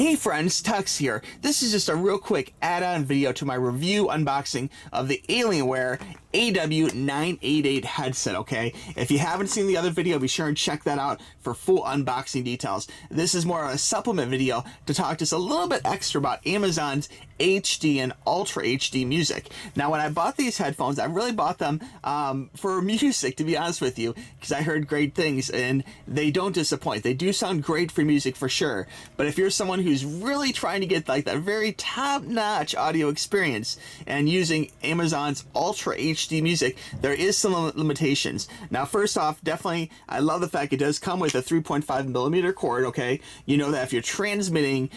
Hey friends, TUXX here. This is just a real quick add-on video to my review unboxing of the Alienware AW988 headset, okay? If you haven't seen the other video, be sure and check that out for full unboxing details. This is more of a supplement video to talk just a little bit extra about Amazon's HD and Ultra HD music. Now, when I bought these headphones, I really bought them for music, to be honest with you, because I heard great things, and they don't disappoint. They do sound great for music for sure, but if you're someone who's really trying to get like that very top-notch audio experience and using Amazon's Ultra HD music, there is some limitations. Now, first off, definitely, I love the fact it does come with a 3.5mm cord, okay? You know that if you're transmitting,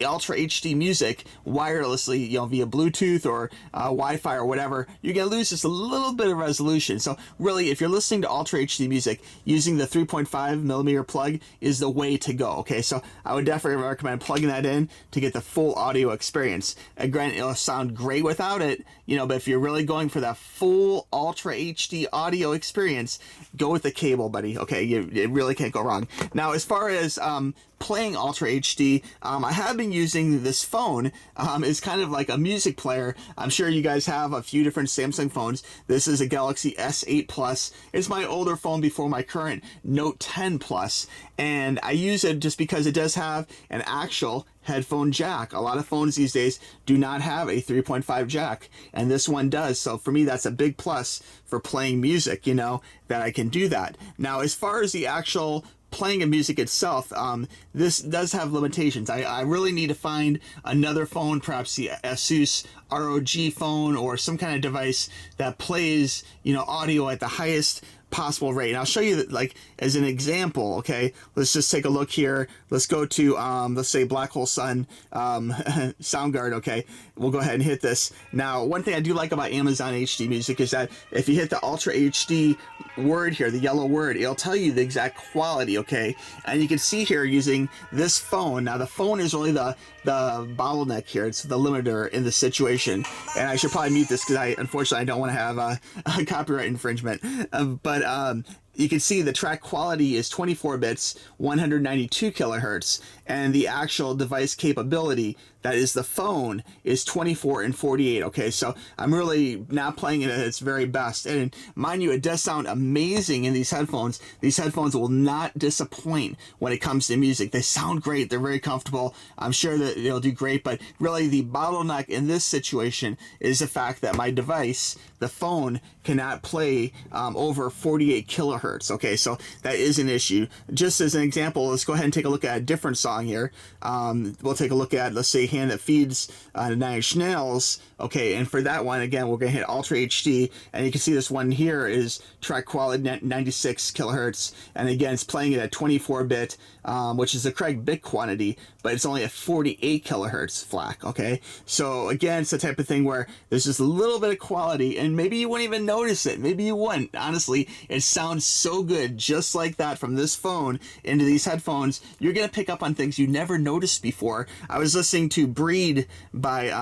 Ultra HD music wirelessly, via Bluetooth or Wi-Fi or whatever, you're going to lose just a little bit of resolution. So really, if you're listening to Ultra HD music, using the 3.5mm plug is the way to go, okay? So I would definitely recommend plugging that in to get the full audio experience. Again, it'll sound great without it, but if you're really going for that full Ultra HD audio experience, go with the cable, buddy, okay? It really can't go wrong. Now, as far as playing Ultra HD, I have been using this phone as kind of like a music player. I'm sure you guys have a few different Samsung phones. This is a Galaxy S8 Plus. It's my older phone before my current Note 10 Plus, and I use it just because it does have an actual headphone jack. A lot of phones these days do not have a 3.5 jack, and this one does. So for me, that's a big plus for playing music, that I can do that. Now, as far as the actual playing of music itself, this does have limitations. I really need to find another phone, perhaps the Asus ROG phone or some kind of device that plays, audio at the highest possible rate. And I'll show you that, like, as an example, okay? Let's just take a look here. Let's go to, let's say Black Hole Sun Soundguard, okay? We'll go ahead and hit this. Now, one thing I do like about Amazon HD Music is that if you hit the Ultra HD word here, the yellow word, it'll tell you the exact quality, okay? And you can see here using this phone. Now, the phone is really the bottleneck here. It's the limiter in the situation. And I should probably mute this because unfortunately, I don't want to have a copyright infringement. But you can see the track quality is 24 bits, 192 kilohertz, and the actual device capability, that is the phone, is 24 and 48, okay? So I'm really not playing it at its very best. And mind you, it does sound amazing in these headphones. These headphones will not disappoint when it comes to music. They sound great. They're very comfortable. I'm sure that they'll do great, but really the bottleneck in this situation is the fact that my device, the phone, cannot play over 48 kilohertz, okay? So that is an issue. Just as an example, let's go ahead and take a look at a different song here. We'll take a look at, let's say, Hand That Feeds the Nine Inch Nails, okay? And for that one, again, we're gonna hit Ultra HD, and you can see this one here is track quality 96 kilohertz, and again, it's playing it at 24-bit, which is the correct bit quantity, but it's only at 48 kilohertz FLAC, okay? So again, it's the type of thing where there's just a little bit of quality, and maybe you wouldn't even notice it. Maybe you wouldn't. Honestly, it sounds so good just like that from this phone into these headphones. You're gonna pick up on things you never noticed before. I was listening to Breed by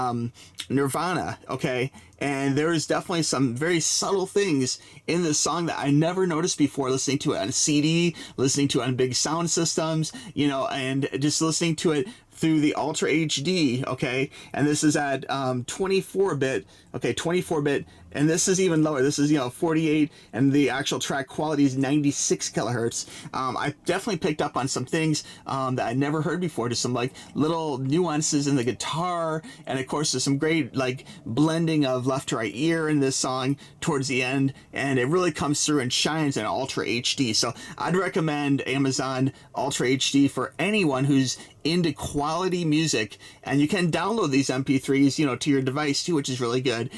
Nirvana, okay? And there is definitely some very subtle things in this song that I never noticed before, listening to it on a CD, listening to it on big sound systems, and just listening to it through the Ultra HD, okay? And this is at 24-bit, okay, 24-bit, and this is even lower. This is, 48, and the actual track quality is 96 kilohertz. I definitely picked up on some things that I never heard before, just some, like, little nuances in the guitar, and of course, there's some great, like, blending of left to right ear in this song towards the end, and it really comes through and shines in Ultra HD. So I'd recommend Amazon Ultra HD for anyone who's into quality music, and you can download these MP3s, to your device too, which is really good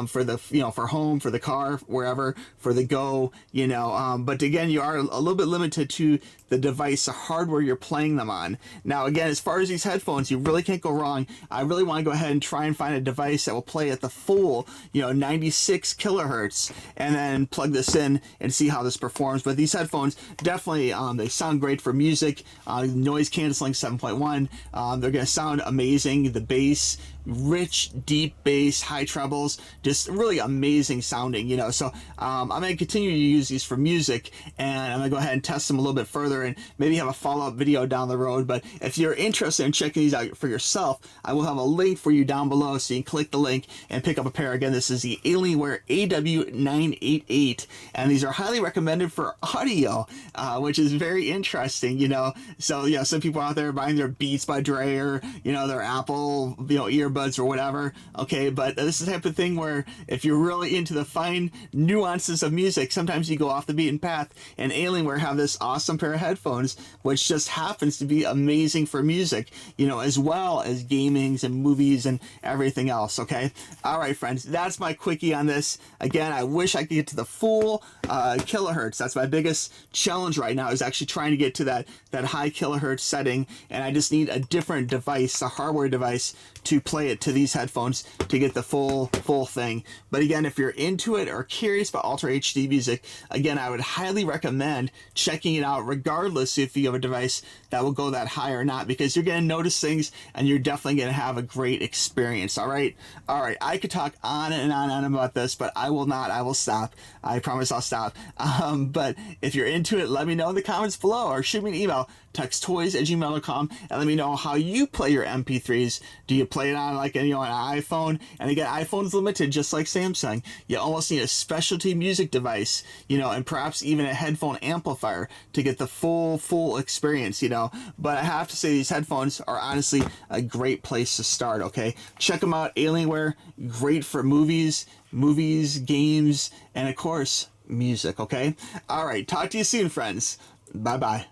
for the, for home, for the car, wherever, for the go, but again, you are a little bit limited to the device, the hardware you're playing them on. Now, again, as far as these headphones, you really can't go wrong. I really want to go ahead and try and find a device that will play at the full, 96 kilohertz, and then plug this in and see how this performs. But these headphones definitely, they sound great for music, noise canceling 7.1. They're going to sound amazing. The bass rich, deep bass, high trebles, just really amazing sounding, you know. So I'm going to continue to use these for music, and I'm going to go ahead and test them a little bit further and maybe have a follow-up video down the road. But if you're interested in checking these out for yourself, I will have a link for you down below, so you can click the link and pick up a pair. Again, this is the Alienware AW988, and these are highly recommended for audio, which is very interesting, you know. So yeah, some people out there buying their Beats by Dre, or you know, their Apple, you know, earbuds or whatever. Okay, but this is the type of thing where if you're really into the fine nuances of music, sometimes you go off the beaten path, and Alienware have this awesome pair of headphones which just happens to be amazing for music, you know, as well as gamings and movies and everything else. Okay, all right friends, that's my quickie on this. Again, I wish I could get to the full kilohertz. That's my biggest challenge right now, is actually trying to get to that high kilohertz setting, and I just need a different device, a hardware device, to play it to these headphones to get the full thing. But again, if you're into it or curious about Ultra HD music, again, I would highly recommend checking it out, regardless if you have a device that will go that high or not, because you're going to notice things and you're definitely going to have a great experience. All right, I could talk on and on about this, but I will not. I will stop. I promise I'll stop. But if you're into it, let me know in the comments below, or shoot me an email, tuxtoys@gmail.com, and let me know how you play your MP3s. Do you play it on like, you know, an iPhone? And again, iPhone's limited, just like Samsung. You almost need a specialty music device, you know, and perhaps even a headphone amplifier to get the full experience, you know. But I have to say, these headphones are honestly a great place to start. Okay, check them out. Alienware, great for movies, games, and of course music. Okay, all right, talk to you soon, friends. Bye bye.